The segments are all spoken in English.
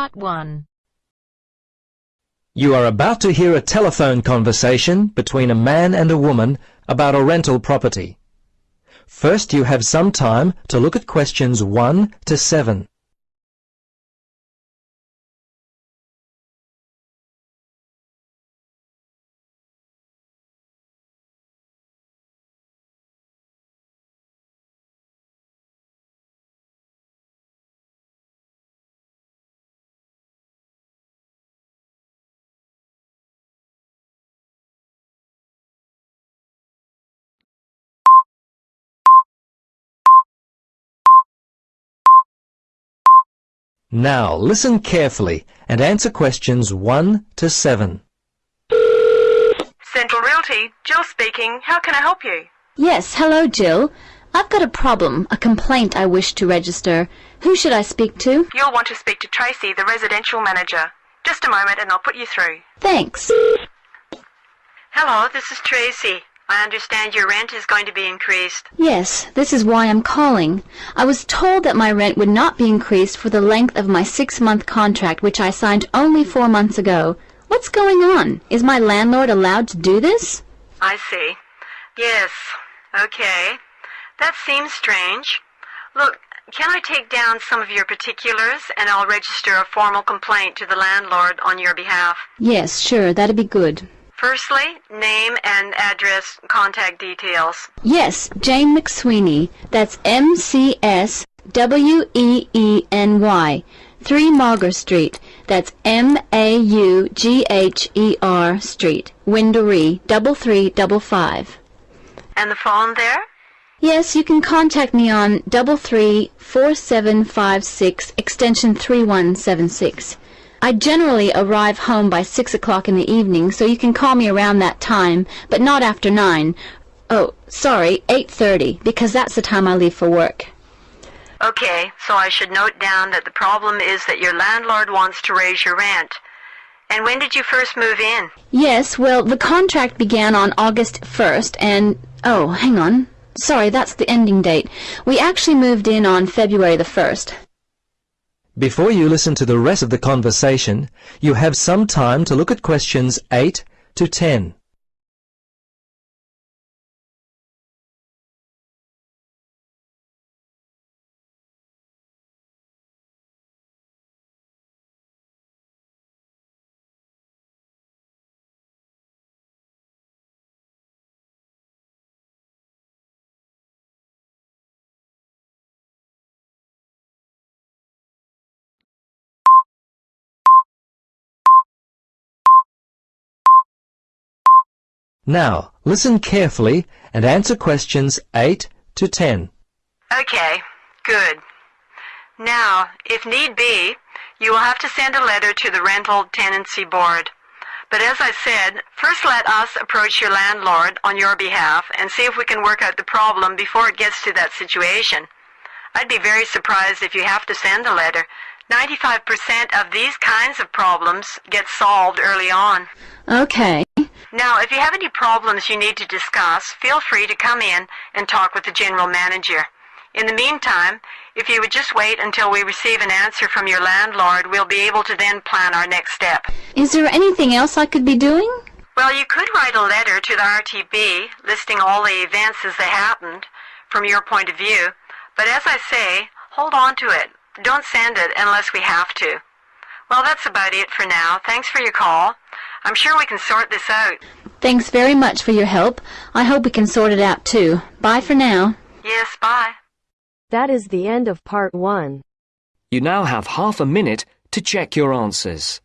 Part 1. You are about to hear a telephone conversation between a man and a woman about a rental property. First, you have some time to look at questions 1 to 7. Now, listen carefully and answer questions 1 to 7. Central Realty, Jill speaking. How can I help you? Yes, hello, Jill. I've got a problem, a complaint I wish to register. Who should I speak to? You'll want to speak to Tracy, the residential manager. Just a moment and I'll put you through. Thanks. Hello, this is Tracy. I understand your rent is going to be increased. Yes, this is why I'm calling. I was told that my rent would not be increased for the length of my 6-month contract, which I signed only 4 months ago. What's going on? Is my landlord allowed to do this? I see. Yes. Okay. That seems strange. Look, can I take down some of your particulars and I'll register a formal complaint to the landlord on your behalf? Yes, sure, that'd be good. Firstly, name and address, contact details. Yes, Jane McSweeney. That's McSweeny. 3 Mauger Street. That's Maugher Street. Windory, 3355. And the phone there? Yes, you can contact me on 334756 extension 3176. I generally arrive home by 6 o'clock in the evening, so you can call me around that time, but not after 9. Oh, sorry, 8:30, because that's the time I leave for work. Okay, so I should note down that the problem is that your landlord wants to raise your rent. And when did you first move in? Yes, well, the contract began on August 1st, and... oh, hang on. Sorry, that's the ending date. We actually moved in on February the 1st. Before you listen to the rest of the conversation, you have some time to look at questions 8 to 10. Now, listen carefully and answer questions 8 to 10. Okay, good. Now, if need be, you will have to send a letter to the Rental Tenancy Board. But as I said, first let us approach your landlord on your behalf and see if we can work out the problem before it gets to that situation. I'd be very surprised if you have to send a letter. 95% of these kinds of problems get solved early on. Okay. Now, if you have any problems you need to discuss, feel free to come in and talk with the general manager. In the meantime, if you would just wait until we receive an answer from your landlord, we'll be able to then plan our next step. Is there anything else I could be doing? Well, you could write a letter to the RTB listing all the events as they happened from your point of view. But as I say, hold on to it. Don't send it unless we have to. Well, that's about it for now. Thanks for your call. I'm sure we can sort this out. Thanks very much for your help. I hope we can sort it out too. Bye for now. Yes, bye. That is the end of Part 1. You now have half a minute to check your answers.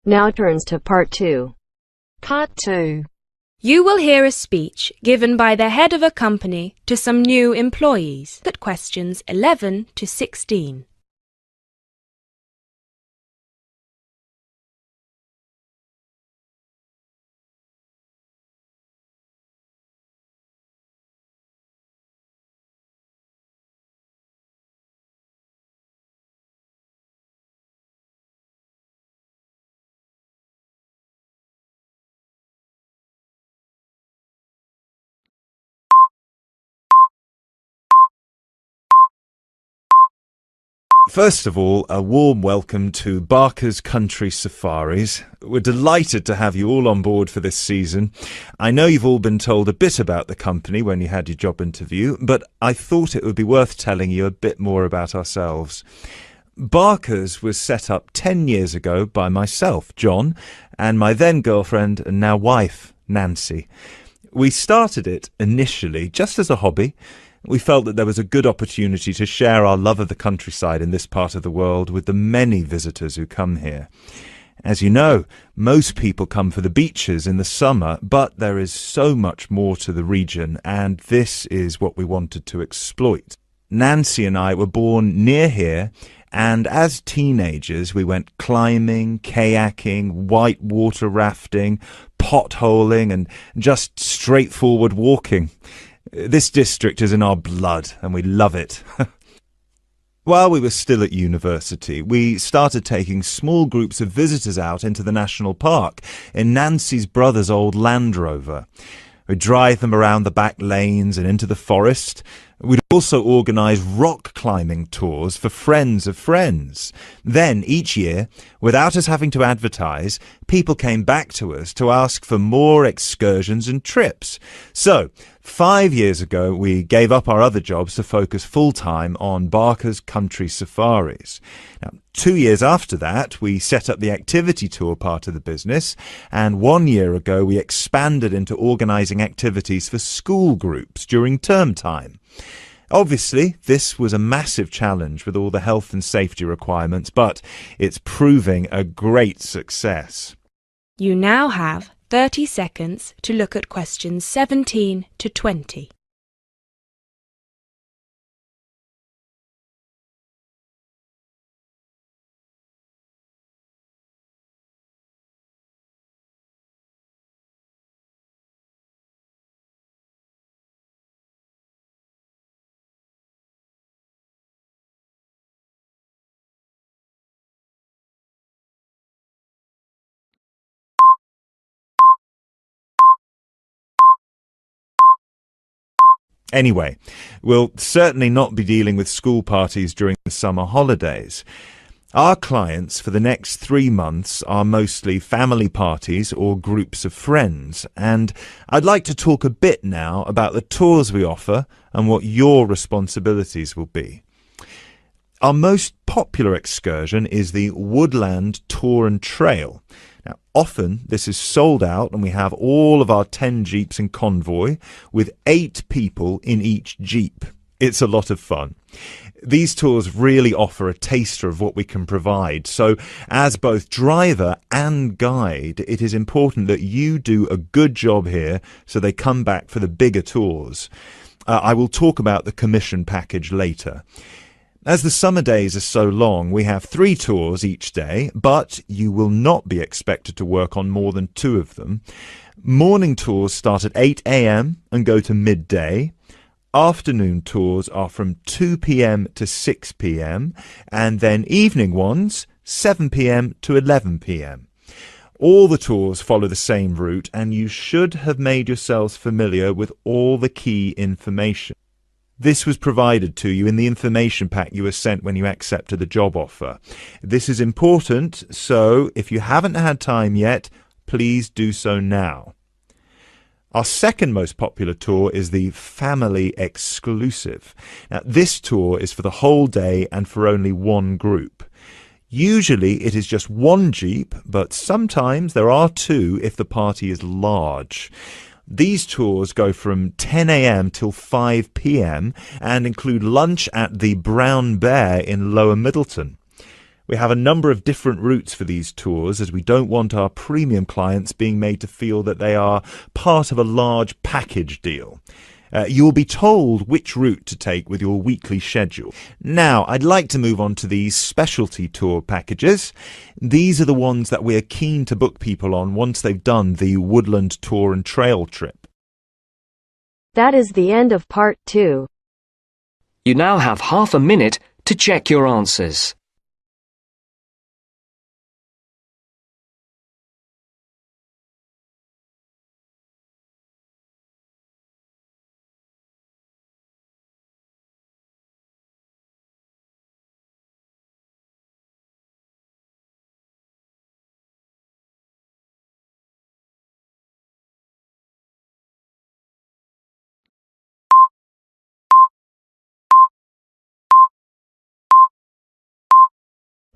Now turns to Part 2. Part 2. You will hear a speech given by the head of a company to some new employees. Look at questions 11 to 16. First of all, a warm welcome to Barker's Country Safaris. We're delighted to have you all on board for this season. I know you've all been told a bit about the company when you had your job interview, but I thought it would be worth telling you a bit more about ourselves. Barker's was set up 10 years ago by myself, John, and my then girlfriend and now wife, Nancy. We started it initially just as a hobby. We felt that there was a good opportunity to share our love of the countryside in this part of the world with the many visitors who come here. As you know, most people come for the beaches in the summer, but there is so much more to the region, and this is what we wanted to exploit. Nancy and I were born near here, and as teenagers we went climbing, kayaking, whitewater rafting, potholing, and just straightforward walking. This district is in our blood, and we love it. While we were still at university, we started taking small groups of visitors out into the national park in Nancy's brother's old Land Rover. We'd drive them around the back lanes and into the forest. We'd also organise rock climbing tours for friends of friends. Then, each year, without us having to advertise, people came back to us to ask for more excursions and trips. So, 5 years ago, we gave up our other jobs to focus full-time on Barker's Country Safaris. Now, 2 years after that, we set up the activity tour part of the business, and 1 year ago, we expanded into organising activities for school groups during term time. Obviously, this was a massive challenge with all the health and safety requirements, but it's proving a great success. You now have 30 seconds to look at questions 17 to 20. Anyway, we'll certainly not be dealing with school parties during the summer holidays. Our clients for the next 3 months are mostly family parties or groups of friends, and I'd like to talk a bit now about the tours we offer and what your responsibilities will be. Our most popular excursion is the Woodland Tour and Trail. Now, often this is sold out and we have all of our 10 jeeps in convoy with 8 people in each jeep. It's a lot of fun. These tours really offer a taster of what we can provide. So as both driver and guide, it is important that you do a good job here so they come back for the bigger tours. I will talk about the commission package later. As the summer days are so long, we have 3 tours each day, but you will not be expected to work on more than 2 of them. Morning tours start at 8 a.m. and go to midday. Afternoon tours are from 2 p.m. to 6 p.m. and then evening ones 7 p.m. to 11 p.m. All the tours follow the same route, and you should have made yourselves familiar with all the key information. This was provided to you in the information pack you were sent when you accepted the job offer. This is important, so if you haven't had time yet, please do so now. Our second most popular tour is the Family Exclusive. Now, this tour is for the whole day and for only 1 group. Usually it is just 1 jeep, but sometimes there are 2 if the party is large. These tours go from 10 a.m. till 5 p.m. and include lunch at the Brown Bear in Lower Middleton. We have a number of different routes for these tours, as we don't want our premium clients being made to feel that they are part of a large package deal. You will be told which route to take with your weekly schedule. Now, I'd like to move on to these specialty tour packages. These are the ones that we're keen to book people on once they've done the Woodland Tour and Trail trip. That is the end of part 2. You now have half a minute to check your answers.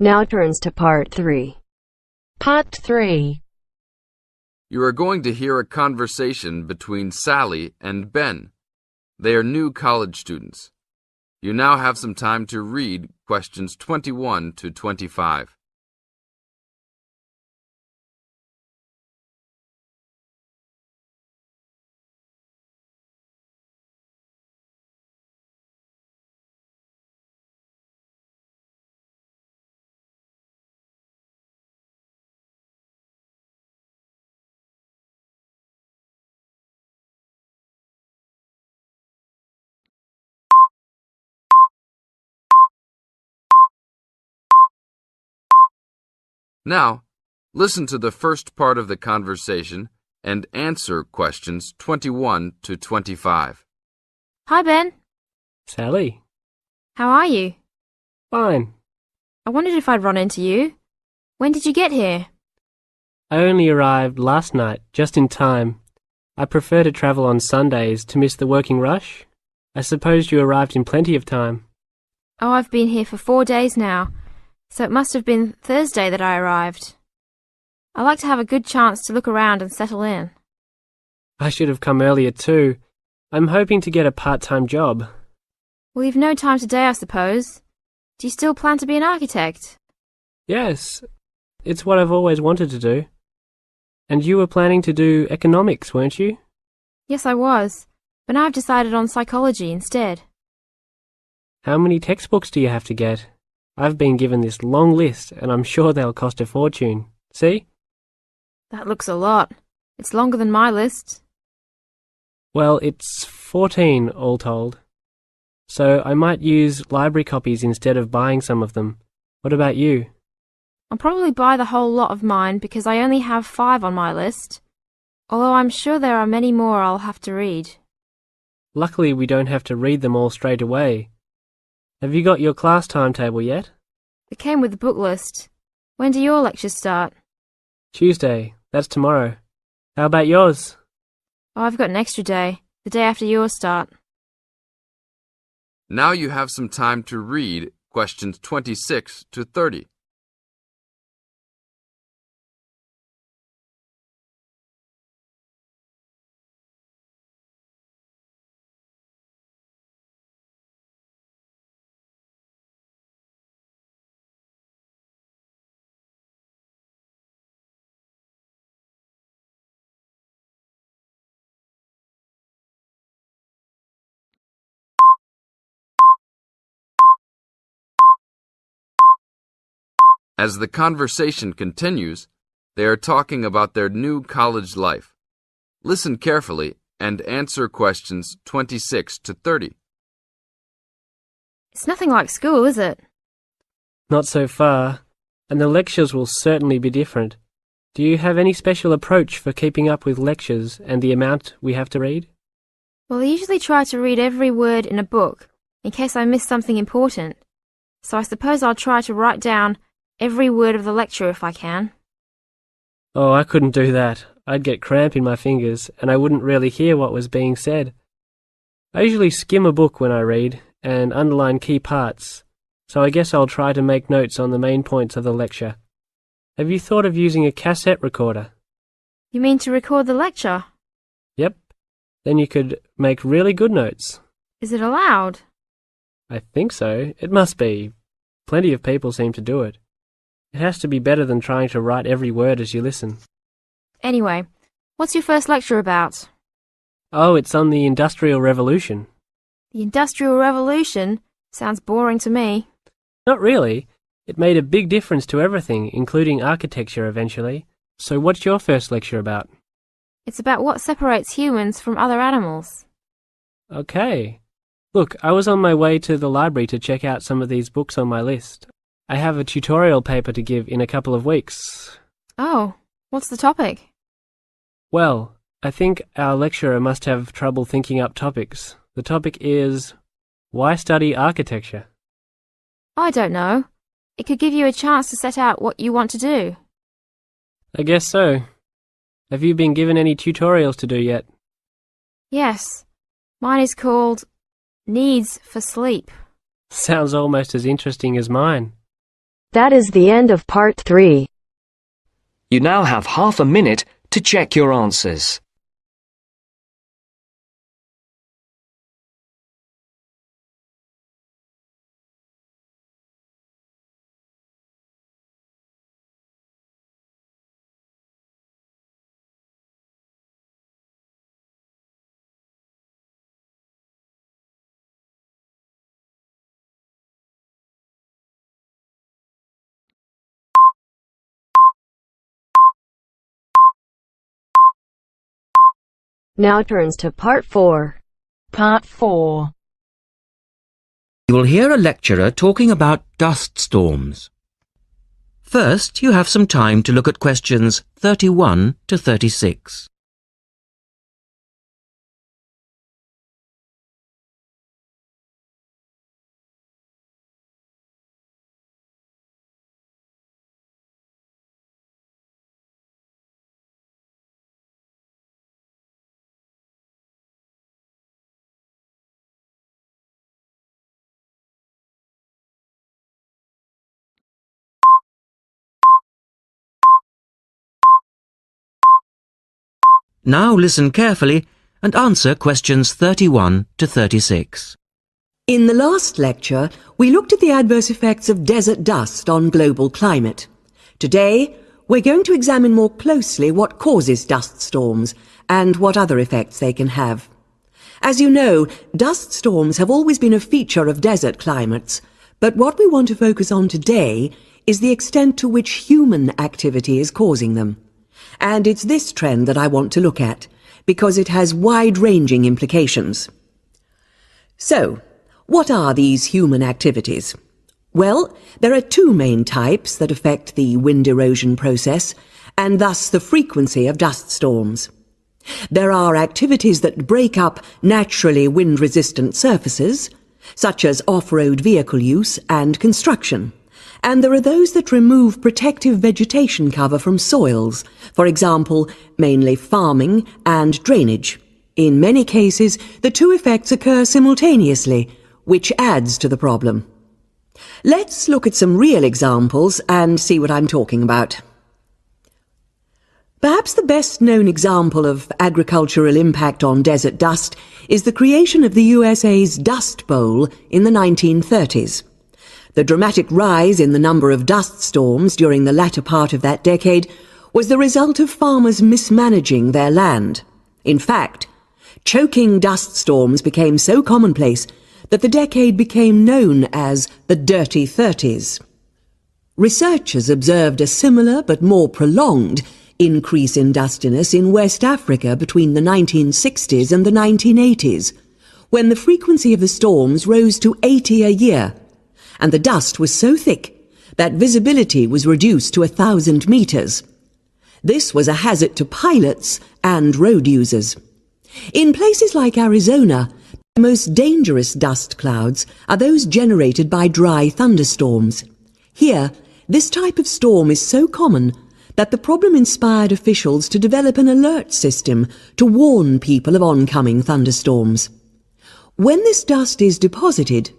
Now turns to Part 3. Part 3. You are going to hear a conversation between Sally and Ben. They are new college students. You now have some time to read questions 21 to 25. Now, listen to the first part of the conversation and answer questions 21 to 25. Hi, Ben. Sally. How are you? Fine. I wondered if I'd run into you. When did you get here? I only arrived last night, just in time. I prefer to travel on Sundays to miss the working rush. I suppose you arrived in plenty of time. Oh, I've been here for 4 days now, so it must have been Thursday that I arrived. I like to have a good chance to look around and settle in. I should have come earlier too. I'm hoping to get a part-time job. Well, you've no time today, I suppose. Do you still plan to be an architect? Yes, it's what I've always wanted to do. And you were planning to do economics, weren't you? Yes, I was, but now I've decided on psychology instead. How many textbooks do you have to get? I've been given this long list, and I'm sure they'll cost a fortune. See? That looks a lot. It's longer than my list. Well, it's 14 all told. So I might use library copies instead of buying some of them. What about you? I'll probably buy the whole lot of mine because I only have 5 on my list, although I'm sure there are many more I'll have to read. Luckily, we don't have to read them all straight away. Have you got your class timetable yet? It came with the book list. When do your lectures start? Tuesday. That's tomorrow. How about yours? Oh, I've got an extra day, the day after yours start. Now you have some time to read questions 26 to 30. As the conversation continues, they are talking about their new college life. Listen carefully and answer questions 26 to 30. It's nothing like school, is it? Not so far, and the lectures will certainly be different. Do you have any special approach for keeping up with lectures and the amount we have to read? Well, I usually try to read every word in a book, in case I miss something important. So I suppose I'll try to write down every word of the lecture if I can. Oh, I couldn't do that. I'd get cramp in my fingers, and I wouldn't really hear what was being said. I usually skim a book when I read, and underline key parts, so I guess I'll try to make notes on the main points of the lecture. Have you thought of using a cassette recorder? You mean to record the lecture? Yep. Then you could make really good notes. Is it allowed? I think so. It must be. Plenty of people seem to do it. It has to be better than trying to write every word as you listen. Anyway, what's your first lecture about? Oh, it's on the Industrial Revolution. The Industrial Revolution? Sounds boring to me. Not really. It made a big difference to everything, including architecture eventually. So what's your first lecture about? It's about what separates humans from other animals. Okay. Look, I was on my way to the library to check out some of these books on my list. I have a tutorial paper to give in a couple of weeks. Oh, what's the topic? Well, I think our lecturer must have trouble thinking up topics. The topic is, why study architecture? I don't know. It could give you a chance to set out what you want to do. I guess so. Have you been given any tutorials to do yet? Yes. Mine is called Needs for Sleep. Sounds almost as interesting as mine. That is the end of part 3. You now have half a minute to check your answers. Now turns to part 4. Part 4. You will hear a lecturer talking about dust storms. First, you have some time to look at questions 31 to 36. Now listen carefully and answer questions 31 to 36. In the last lecture, we looked at the adverse effects of desert dust on global climate. Today, we're going to examine more closely what causes dust storms and what other effects they can have. As you know, dust storms have always been a feature of desert climates, but what we want to focus on today is the extent to which human activity is causing them. And it's this trend that I want to look at, because it has wide-ranging implications. So, what are these human activities? Well, there are two main types that affect the wind erosion process, and thus the frequency of dust storms. There are activities that break up naturally wind-resistant surfaces, such as off-road vehicle use and construction. And there are those that remove protective vegetation cover from soils, for example, mainly farming and drainage. In many cases, the two effects occur simultaneously, which adds to the problem. Let's look at some real examples and see what I'm talking about. Perhaps the best-known example of agricultural impact on desert dust is the creation of the USA's Dust Bowl in the 1930s. The dramatic rise in the number of dust storms during the latter part of that decade was the result of farmers mismanaging their land. In fact, choking dust storms became so commonplace that the decade became known as the Dirty 30s. Researchers observed a similar but more prolonged increase in dustiness in West Africa between the 1960s and the 1980s, when the frequency of the storms rose to 80 a year, and the dust was so thick that visibility was reduced to 1,000 meters. This was a hazard to pilots and road users. In places like Arizona, the most dangerous dust clouds are those generated by dry thunderstorms. Here, this type of storm is so common that the problem inspired officials to develop an alert system to warn people of oncoming thunderstorms. When this dust is deposited,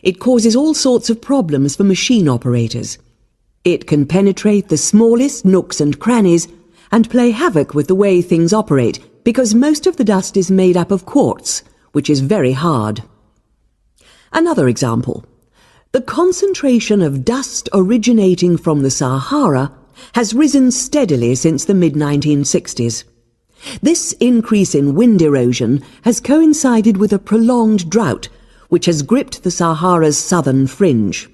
it causes all sorts of problems for machine operators. It can penetrate the smallest nooks and crannies and play havoc with the way things operate, because most of the dust is made up of quartz, which is very hard. Another example. The concentration of dust originating from the Sahara has risen steadily since the mid-1960s. This increase in wind erosion has coincided with a prolonged drought, which has gripped the Sahara's southern fringe.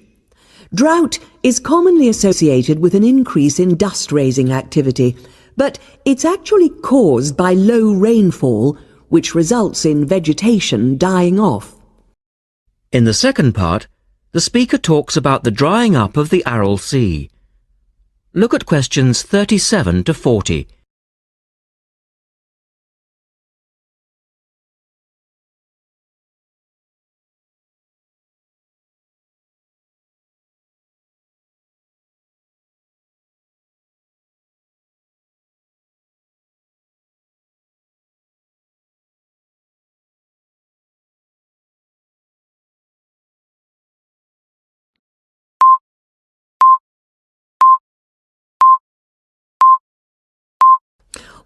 Drought is commonly associated with an increase in dust-raising activity, but it's actually caused by low rainfall, which results in vegetation dying off. In the second part, the speaker talks about the drying up of the Aral Sea. Look at questions 37 to 40.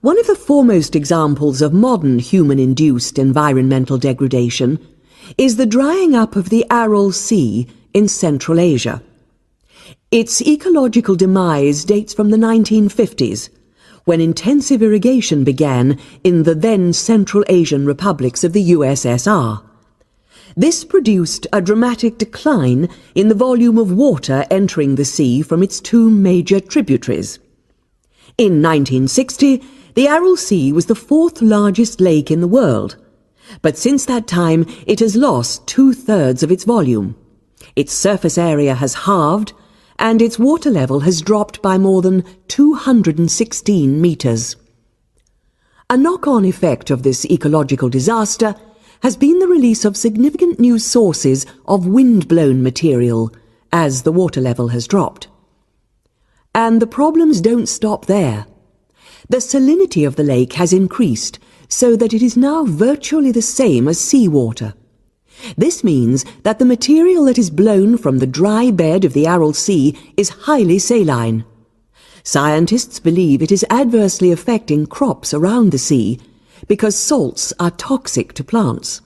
One of the foremost examples of modern human-induced environmental degradation is the drying up of the Aral Sea in Central Asia. Its ecological demise dates from the 1950s, when intensive irrigation began in the then Central Asian republics of the USSR. This produced a dramatic decline in the volume of water entering the sea from its two major tributaries. In 1960, the Aral Sea was the fourth largest lake in the world, but since that time it has lost 2/3 of its volume. Its surface area has halved, and its water level has dropped by more than 216 meters. A knock-on effect of this ecological disaster has been the release of significant new sources of wind-blown material as the water level has dropped. And the problems don't stop there. The salinity of the lake has increased so that it is now virtually the same as seawater. This means that the material that is blown from the dry bed of the Aral Sea is highly saline. Scientists believe it is adversely affecting crops around the sea because salts are toxic to plants.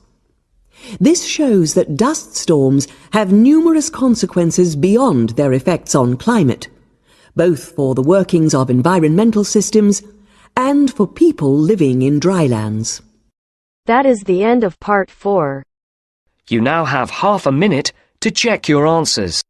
This shows that dust storms have numerous consequences beyond their effects on climate, both for the workings of environmental systems and for people living in drylands. That is the end of part 4. You now have half a minute to check your answers.